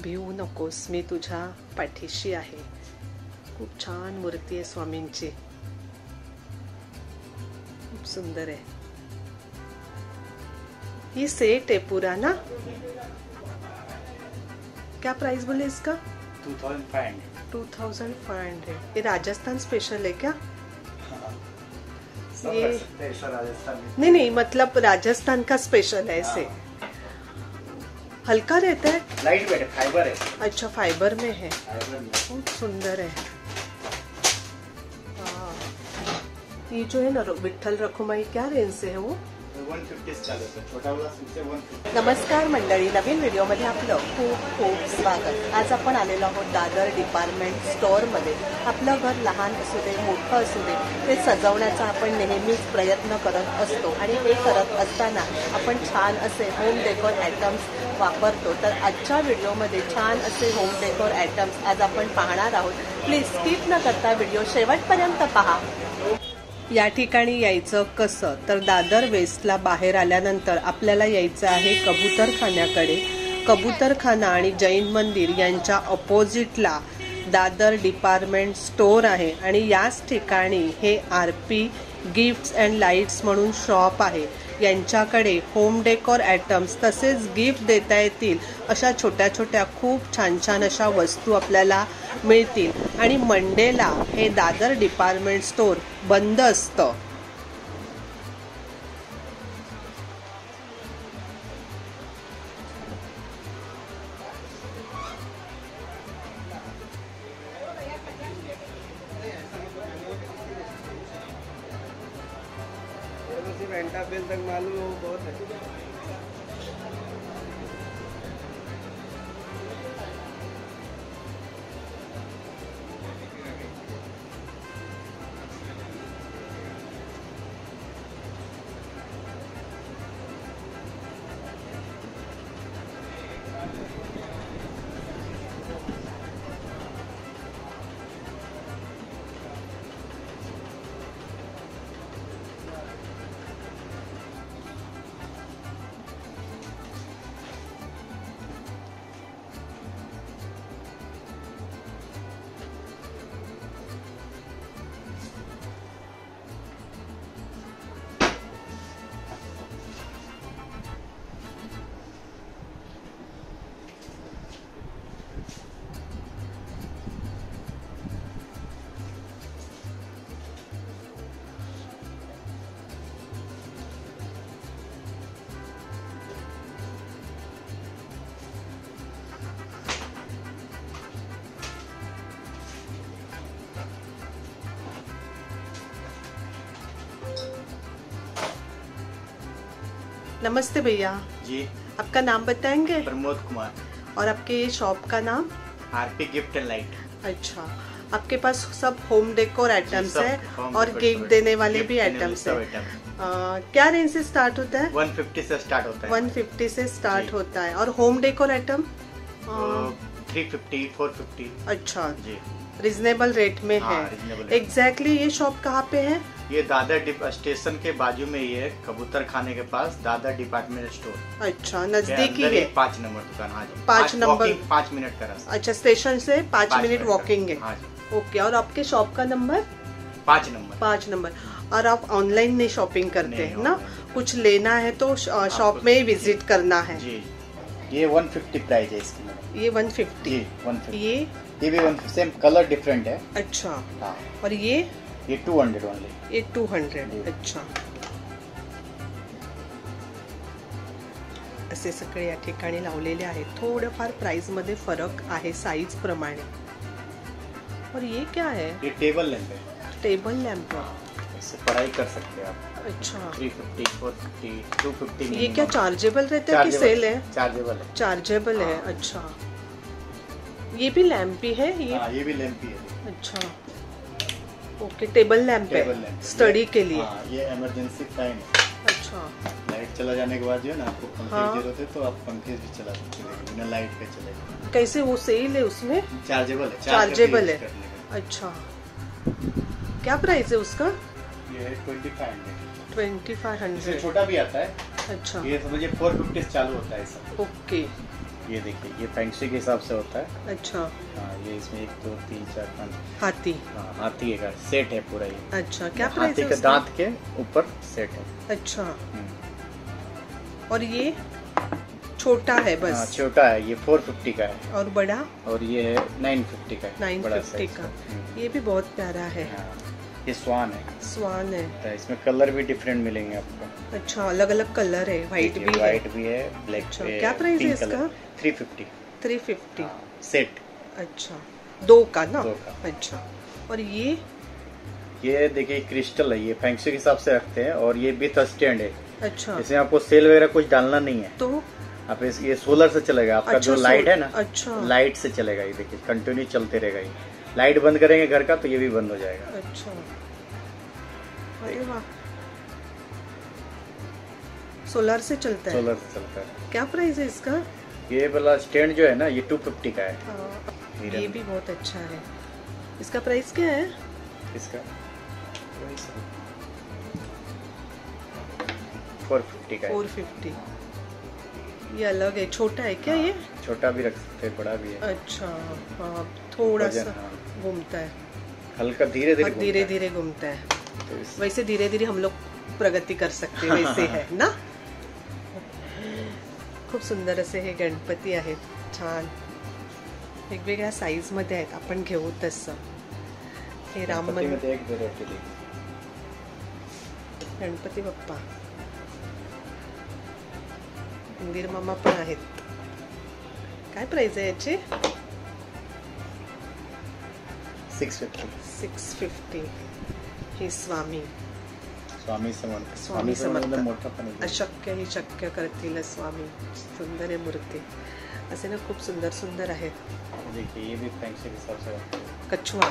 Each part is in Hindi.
भिवू नकोस, मी तुझ्या पाठीशी आहे. खूप छान मूर्ती आहे स्वामींची, खूप सुंदर आहे. ये सेट है पूरा ना? क्या प्राइस बोले इसका? 2500. ये राजस्थान स्पेशल है क्या? ये नहीं नहीं, मतलब राजस्थान का स्पेशल है ऐसे. हल्का रहता है, लाइट वेट है, फाइबर है. अच्छा फाइबर में है, फाइबर बहुत सुंदर है. ये जो है ना विठ्ठल रखुमाई, क्या रेंज से है वो? 150 चालू आहे, छोटा वाला सिक्स 150. नमस्कार मंडळी, नवीन व्हिडिओमध्ये आपलं खूप खूप स्वागत. आज आपण आलेलो आहोत दादर डिपार्टमेंट स्टोअरमध्ये. आपलं घर लहान असू दे मोठं असू दे, ते सजवण्याचा आपण नेहमीच प्रयत्न करत असतो आणि हे करत असताना आपण छान असे होम डेकोर आयटम्स वापरतो. तर आजच्या व्हिडिओमध्ये छान असे होम डेकोर आयटम्स आज आपण पाहणार आहोत. प्लीज स्किप न करता व्हिडिओ शेवटपर्यंत पहा. या ठिकाणी यायचं कसं, तर दादर वेस्टला बाहेर आल्यानंतर आपल्याला यायचं आहे कबूतरखान्याकडे. कबूतरखाना आणि जैन मंदिर यांच्या अपोजिटला दादर डिपार्टमेंट स्टोअर आहे आणि याच ठिकाणी हे RP गिफ्ट्स अँड लाईट्स म्हणून शॉप आहे. यांच्याकडे होम डेकोर आयटम्स तसेच गिफ्ट देता येतील अशा छोट्या छोट्या खूप छान छान अशा वस्तू आपल्याला मिळतील. आणि मंडेला हे दादर डिपार्टमेंट स्टोअर बंद असतं. बिल तक मालूम हो बहुत है. नमस्ते भैया जी, आपका नाम बताएंगे? प्रमोद कुमार. और आपके शॉप का नाम? RP gift and light. अच्छा, आपके पास सब होम डेकोर आइटम्स है और गिफ्ट देने वाले भी आइटम्स है. क्या रेंज से स्टार्ट होता है? 150 से स्टार्ट होता है. 150 से स्टार्ट होता है. और होम डेकोर आइटम 350 450. अच्छा जी, रिजनेबल रेट में है. एग्जैक्टली ये शॉप कहाँ पे है? ये दादर स्टेशन के बाजू में ही है, कबूतर खाने के पास दादर डिपार्टमेंट स्टोर. अच्छा, नजदीकी है. 5 नंबर दुकान. हाँ जी, 5 नंबर, 5 मिनट का रास्ता. अच्छा, स्टेशन से 5 मिनट वॉकिंग है. हाँ जी. ओके, और आपके शॉप का नंबर? 5 नंबर. 5 नंबर. और आप ऑनलाइन नहीं शॉपिंग करते हैं ना? कुछ लेना है तो शॉप में ही विजिट करना है. जी, ये 150 प्राइस है इसकी. ये 150. जी, 150. ये भी 150, सेम कलर डिफरेंट है. अच्छा. हाँ. और ये 200 ओनली. ये 200. अच्छा, असे सगळे या ठिकाणी लावलेले आहेत. थोडंफार प्राइस मध्ये फरक आहे साइज प्रमाणे. और ये क्या है? ये टेबल लैंप है. टेबल लैंप है. इससे पढ़ाई कर सकते हैं आप. अच्छा, 350 450 250. ये क्या चार्जेबल रहता है कि सेल है? चार्जेबल है. चार्जेबल है. अच्छा, ये भी लैंप ही है? ये भी लैंप ही है. अच्छा, ओके, टेबल लैंप है स्टडी के लिए. ये इमरजेंसी फैन है. अच्छा, लाइट चला जाने के बाद जो है ना, आपको पंखे की जरूरत है तो आप पंखे भी चला सकते हैं, बिना लाइट के चलेगा. कैसे वो सेल है उसमें? चार्जेबल है. चार्जेबल है. अच्छा, क्या प्राइस है उसका? ये है 2500. 2500. छोटा भी आता है. अच्छा, ये समझिए 450 चालू होता है सब. ओके. ये देखिए, ये फैंक्सी के हिसाब से होता है। अच्छा। हाँ, ये इसमें 1 2 3 4 5 हाथी। हाँ, हाथी का सेट है पूरा ये। अच्छा, क्या प्राइस हाथी है के उसका? दांत के ऊपर सेट है। अच्छा। और ये छोटा है हाँ, बस? छोटा है, ये 450 का है। और बड़ा? और ये है 950 का है, बड़ा 950 साइज का। ये भी बहुत प्यारा है। हाँ, ये स्वान है। स्वान है। तो इसमें कलर भी डिफरेंट मिलेंगे आपको। अच्छा, अलग अलग कलर है, व्हाइट भी है। व्हाइट भी है, ब्लैक अच्छा, भी है। क्या प्राइस है इसका? 350। 350 सेट। अच्छा, 2 का ना? 2 का। अच्छा। और ये देखिए क्रिस्टल है, ये फैंक्सी के हिसाब से रखते हैं और ये विथ स्टैंड है। अच्छा। इसमें आपको सेल वगैरह कुछ डालना नहीं है। तो आप ये सोलर से चलेगा आपका। अच्छा, जो लाइट है ना, अच्छा, लाइट से चलेगा। ये देखिए कंटिन्यू चलते रहेगा। ये लाइट बंद करेंगे घर का तो ये भी बंद हो जाएगा। अच्छा, अरे वाह, सोलर से चलता है? सोलर से चलता है। क्या प्राइस है इसका? ये वाला स्टैंड जो है ना, ये 250 का है। ये भी बहुत अच्छा है। इसका प्राइस क्या है? इसका 450 का है। 450। ये अलग है, छोटा है क्या? ये छोटा भी रख सकते हैं, बड़ा भी है। अच्छा। हाँ, थोड़ा सा हाँ। घूमता है, हल्का धीरे धीरे धीरे धीरे घूमता है। तो वैसे धीरे धीरे हम लोग प्रगती कर सकते हैं, वैसे है ना? खूप सुंदर असे हे गणपती आहेत, छान वेगवेगळ्या साईज मध्ये आहेत. आपण घेऊ तसं. हे राम मंदिर, एक व्हेरायटी गणपती बाप्पा, मंदिर मामा पण आहेत. काय प्राइस आहे याची? 650. 650. हे स्वामी समर्थ. स्वामी समर्थ. मोठा पण आहे. अशक्य ही शक्य करतील स्वामी. सुंदर आहे मूर्ती. असे ना खूप सुंदर सुंदर आहेत. देखिए ये भी फैंक्सी के हिसाब से रखते हैं। कछुआ,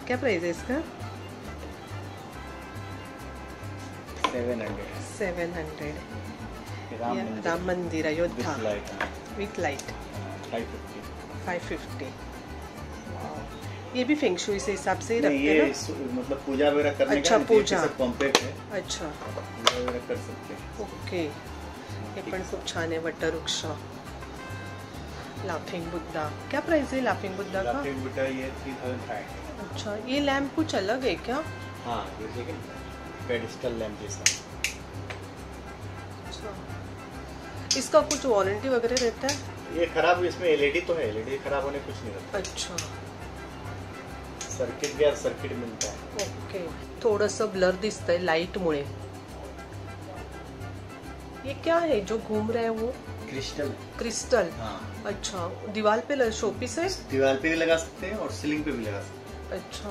क्या प्राइस है इसका? 700. 700. राम राम मंदिर अयोध्या लाइट विथ लाइट 550. 550. ये भी फेंगशुई से हिसाब से ही रखते ये हैं ना? मतलब पूजा वगैरह करने अच्छा, का पूजा कॉम्पैक्ट है। अच्छा, पूजा वगैरह कर सकते हैं। ओके. हे पण खूप छान आहे. वटवृक्ष, लाफिंग बुद्धा. क्या प्राइस है लाफिंग बुद्धा का? लाफिंग बुद्धा ये 3500। अच्छा, ये लैम्प कुछ अलग है क्या? हाँ, ये देखिए पेडिस्टल लैंप जैसा। अच्छा, इसका कुछ वारंटी वगैरह रहता है? ये खराब, इसमें एलईडी तो है, एलईडी खराब होने कुछ नहीं रहता। अच्छा, सर्किट भी सर्किट मिलता है। ओके. थोडंसं ब्लर दिसतंय लाइट मुळे. ये क्या है जो घूम रहा है वो? क्रिस्टल। क्रिस्टल. हाँ। अच्छा, दीवार पे शोपीस है? दीवार पे भी लगा सकते हैं और सीलिंग पे भी लगा सकते हैं। अच्छा,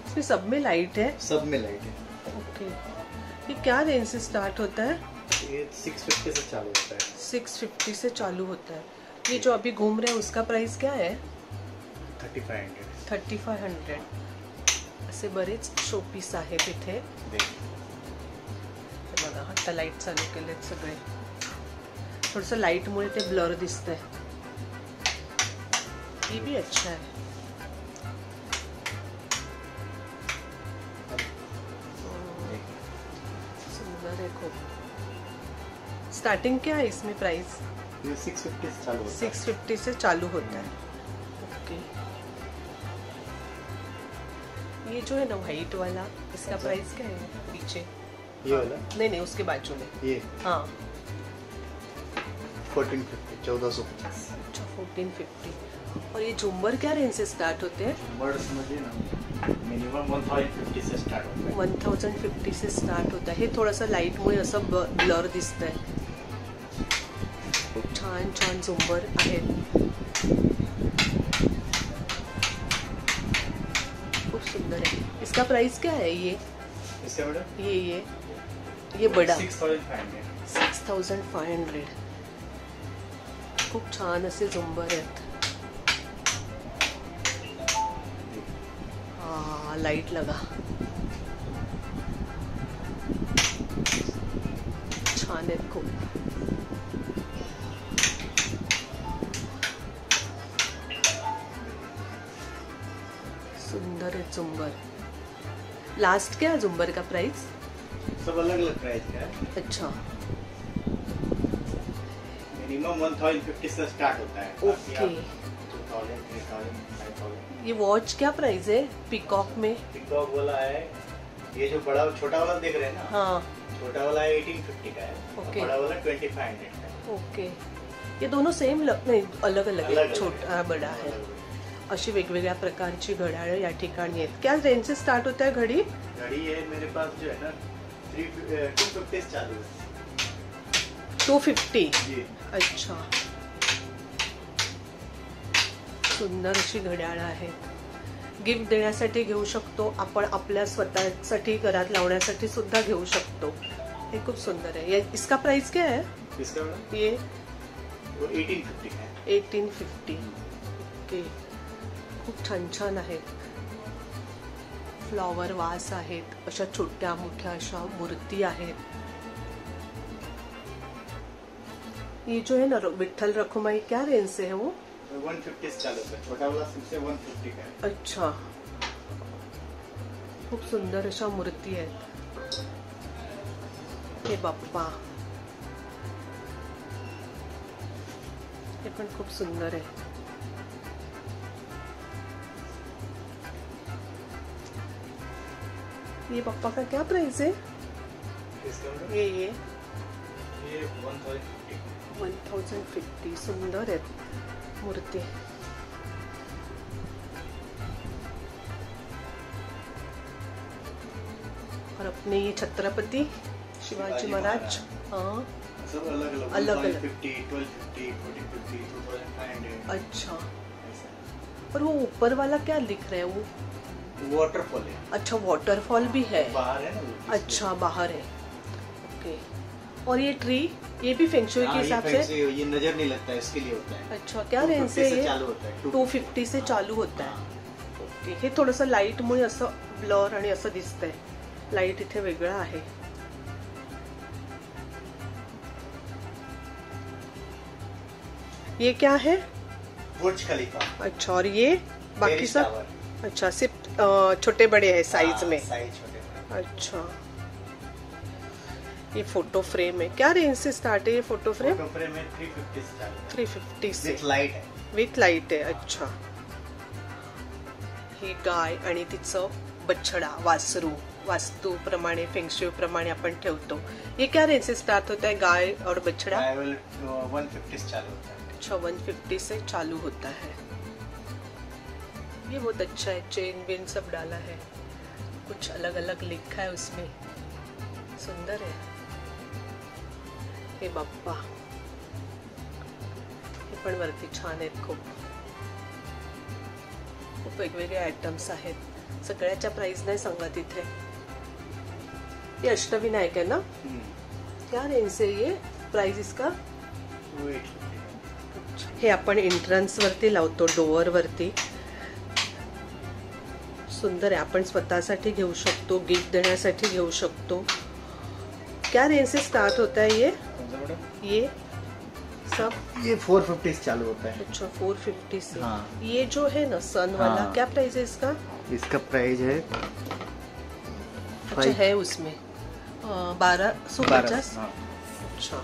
इसमें सब में लाइट है? सब में लाइट है। ओके. ये क्या रेंज से स्टार्ट होता है? ये 650 से चालू होता है। 650 से चालू होता है. ये जो अभी घूम रहे हैं उसका प्राइस क्या है? 3500. 3500. असे बरेच शोपीस आहेत इथे. बघा, आता लाईट चालू केलेत सगळे. थोडंसं लाईटमुळे ते ब्लर दिसतंय. ये भी अच्छा है. सुंदर है खूप. स्टार्टिंग क्या है इसमें प्राइस? ये 650 से चालू होता है। 650 से चालू होता है. ओके. ये जो है ना व्हाइट वाला, इसका प्राइस क्या है पीछे? ये वाला? नहीं, उसके बाजू में. ये हाँ. 1450, 1450. अच्छा, 1450. और ये झुम्बर क्या रेंज से स्टार्ट होते हैं? झुम्बर समझिए ना, मिनिमम 1050 से स्टार्ट होता है। 1050 से स्टार्ट होता है. हे थोडंसं लाईटमुळे असं ब्लर दिसतंय. खूप छान छान झुंबर आहेत. खूप सुंदर है. इसका प्राइस क्या है ये? इसका मैडम ये बड़ा 6500. 6500. खूप छान असे झुंबर आहेत. हाँ, लाइट लगा. छान आहेत खूप. सुंदर है झुंबर. लास्ट क्या है झुंबर का प्राइस? सब अलग अलग प्राइस का है। अच्छा, मिनिमम 1050 से स्टार्ट होता है। बाकी ओके। आप 2000, 3000, 5000। ये वॉच क्या प्राइस है पीकॉक में? पिकॉक वाला है, ये जो बड़ा छोटा वाला देख रहे हैं ना, हाँ छोटा वाला 1850 का है, ओके। बड़ा वाला 2500 का है। ओके, ये दोनों सेम नहीं, अलग अलग है, अलग-अलग छोटा बड़ा है। अलग-अलग। अशी वेगवेगळ्या प्रकारची घड्याळं या ठिकाणी आहेत. क्या रेंज से स्टार्ट होता है घड़ी? घड़ी है मेरे पास जो है ना 250 से चालू है 250. जी। अच्छा, सुंदर अशी घड्याळं आहेत. गिफ्ट देण्यासाठी घेऊ शकतो आपण, आपल्या स्वतःसाठी घरात लावण्यासाठी सुद्धा घेऊ शकतो. हे खूप सुंदर आहे. इसका प्राइस क्या है? किसका मैडम? ये वो 1850 है। 1850. ओके, खूप छान छान आहेत. फ्लॉवर वास आहेत, अशा छोट्या मोठ्या अशा मूर्ती आहेत. ये जो है ना विठ्ठल रखुमाई, क्या रेंज से है वो? 150 से चालू है, छोटा वाला सबसे 150 का है। अच्छा, खूप सुंदर अशा मूर्ती आहेत. हे बाप्पा, हे पण खूप सुंदर आहे. ये बाप्पा का क्या प्राइस है? किसका मैडम? ये 1050 1050. सुंदर आहेत मूर्ती. और अपने ये छत्रपति शिवाजी महाराज, हाँ सब अलग अलग, अलग-अलग। 1250, 1450, 2500। अच्छा. ऐसा। और वो ऊपर वाला क्या लिख रहा है वो? वाटरफॉल है, अच्छा, वाटरफॉल भी है. बाहर है ना वो। अच्छा, बाहर है. ओके. और ये ट्री, ये भी फेंगशुई के हाँ, हिसाब ये से? ये नजर नहीं लगता है, इसके लिए होता है। अच्छा, क्या रेंज से 250 ये? चालू होता है। 250 से चालू होता है. ओके, हे थोडंसं लाईटमुळे असं ब्लर आणि असं दिसतंय. लाईट इथे वेगळा आहे. ये क्या है? बुर्ज खलीफा। अच्छा, और ये बाकी टेरेस सब? टावर। अच्छा, सिर्फ छोटे बड़े हैं साइज में. साइज छोटे बड़े। अच्छा, ये फोटो फ्रेम है. क्या रेंज से स्टार्ट है ये फोटो फ्रेम? फोटो फ्रेम में 350 से चालू है। 350 से विथ लाइट है। विथ लाईट आहे. अच्छा, ही गाय आणि तिचं बछडा, वासरू, वास्तूप्रमाणे फेंगशुई प्रमाणे आपण ठेवतो. ये क्या रेंज से स्टार्ट होता है गाय और बछड़ा? 150 से चालू होता है। अच्छा, 150 से चालू होता है. ये बहुत अच्छा है. चेन वेन सब डाला है, कुछ अलग अलग लिखा है उसमें. सुंदर है. हे बाप्पा, हे पण वरती छान आहेत. खूप खूप वेगवेगळे आयटम्स आहेत. सगळ्याच्या प्राइस नाही सांगत इथे. ये अष्टविनायक है ना? क्या रेंज से ये प्राइस इसका? वो 850 है। हे आपण एंट्रन्स वरती लावतो, डोअर वरती. सुंदर आहे. आपण स्वतःसाठी घेऊ शकतो, गिफ्ट देण्यासाठी घेऊ शकतो. क्या रेंज से स्टार्ट होता है ये? कौन सा मैडम? ये सब? ये 450 से चालू होता है। अच्छा, 450 से. हाँ. ये जो है ना सन वाला, हाँ. क्या प्राइस है इसका? इसका प्राइस है अच्छा, है उसमें 1250. हाँ। अच्छा,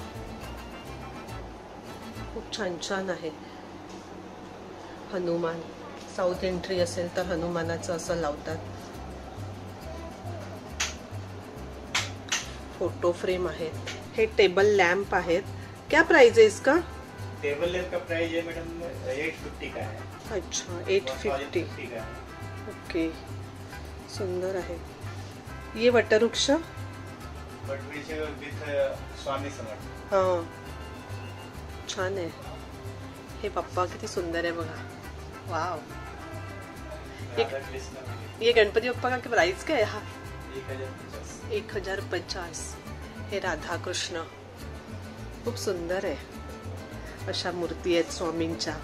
खूप छान छान आहे. हनुमान, साऊथ एंट्री असेल तर हनुमानाचं असं लावतात. फोटो फ्रेम आहेत. हे टेबल लॅम्प आहेत. क्या प्राइस है इसका? टेबल लैंप का प्राइस है मैडम 850 का है। अच्छा, 850. 1050 का है। ओके, सुंदर आहे. ये वटवृक्ष, बट विथ स्वामी समर्थ। हां, छान आहे. हे पप्पा किती सुंदर आहे बघा. वाव. राधा कृष्ण ये गणपति बप्पा का प्राइस क्या है? हाँ, 1050। 1050. हे राधा कृष्ण खूप सुंदर आहे. अशा मूर्ती आहेत स्वामींच्या.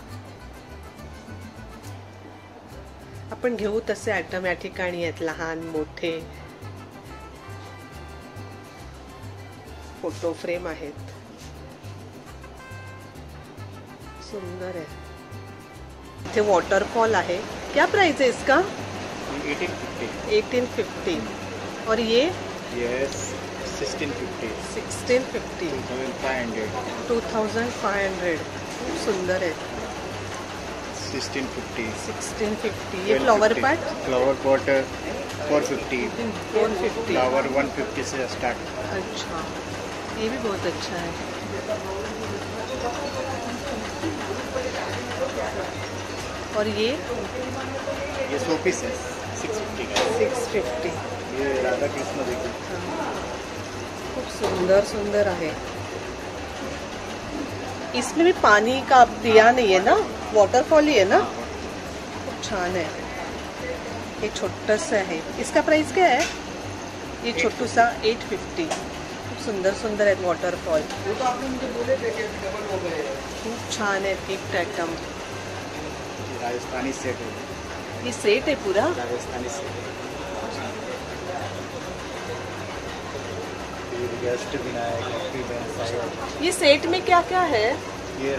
आपण घेऊ तसे आयटम या ठिकाणी आहेत, लहान मोठे. फोटो फ्रेम आहेत. सुंदर आहे. इथे वॉटरफॉल आहे. क्या प्राइस है इसका? 1850। 1850. और ये यस 1650 1650 2500 2500 खूप सुंदर आहे. 1650 1650 ये flower pot flower pot 450 450. Flower 150 से स्टार्ट. अच्छा, ये भी बहुत अच्छा है. और ये शो पीस है 650 का. 650. ये राधा कृष्ण देखो. खूप सुंदर सुंदर आहे. इसमें भी पानी का दिया नहीं है ना, वॉटरफॉल ही है ना. खूप छान आहे. हे छोटंसं आहे. इसका प्राइस क्या है? ये छोटूसा 850. खूप सुंदर सुंदर आहेत वॉटरफॉल. खूप छान आहे. Gift item. राजस्थानी सेट है. ये सेट है पूरा. Rajasthani set. Guest Vinayak happy band. ये सेट में क्या क्या है? ये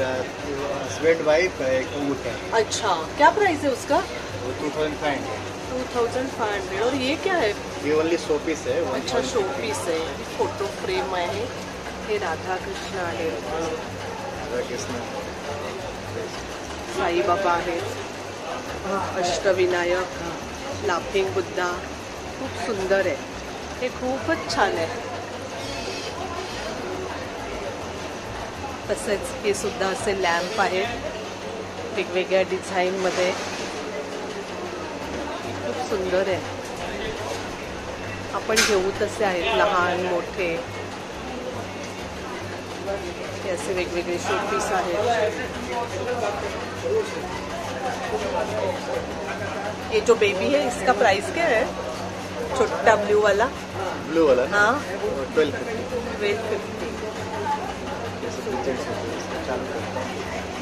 स्वेट वाइप है, एक ऊट है. अच्छा, क्या प्राइस है उसका? वो 2500. 2500. और ये क्या है? ये ओनली शो पीस है. अच्छा, शो पीस आहे. फोटो फ्रेम आहे. हे राधा कृष्ण आहे. राधा कृष्ण. साईबाबा आहे. अष्टविनायक, लाफिंग बुद्धा. खूप सुंदर आहे. हे खूपच छान आहे. तसेच हे सुद्धा असे लॅम्प आहेत वेगवेगळ्या डिझाईनमध्ये. खूप सुंदर आहे. आपण घेऊ तसे आहेत, लहान मोठे. हे असे वेगवेगळे शोपीस आहेत. ये जो बेबी है इसका प्राइस क्या है? छोटा ब्लू वाला. हाँ 1250.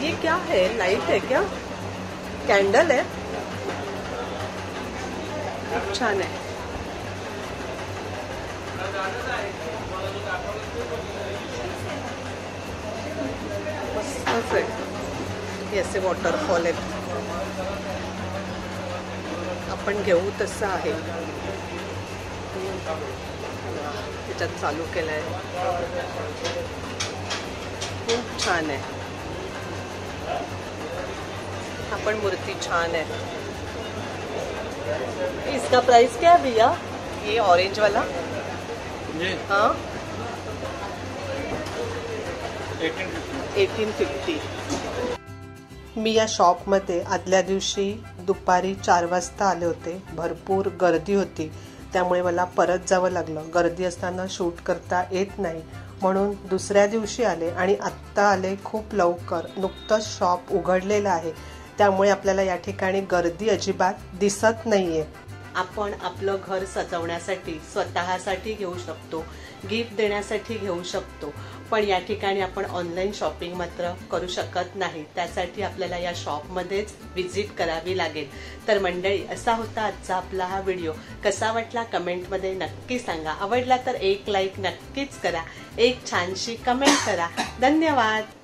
ये क्या है? लाइट है क्या? कैंडल है. छान है. मस्त आहे. हे असे वॉटरफॉल आहेत. आपण घेऊ तसं आहे. त्याच्यात चालू केलंय. खूप छान आहे. आपण मूर्ती छान है. इसका प्राइस क्या है भैया? ये ऑरेंज वाला. हाँ 1850. मी या शॉपमध्ये आदल्या दिवशी दुपारी 4 वाजता आले होते. भरपूर गर्दी होती, त्यामुळे मला परत जावं लागलं. गर्दी असताना शूट करता येत नाही, म्हणून दुसऱ्या दिवशी आले आणि आत्ता आले खूप लवकर. नुकतंच शॉप उघडलेलं आहे, त्यामुळे आपल्याला या ठिकाणी गर्दी अजिबात दिसत नाहीये. आपण आपलं घर सजवण्यासाठी स्वतःसाठी घेऊ शकतो, गिफ्ट देण्यासाठी घेऊ शकतो, पण या ठिकाणी आपण ऑनलाईन शॉपिंग मात्र करू शकत नाही. त्यासाठी आपल्याला या शॉपमध्येच व्हिजिट करावी लागेल. तर मंडळी, असा होता आजचा आपला हा व्हिडिओ. कसा वाटला कमेंटमध्ये नक्की सांगा. आवडला तर एक लाईक नक्कीच करा, एक छानशी कमेंट करा. धन्यवाद.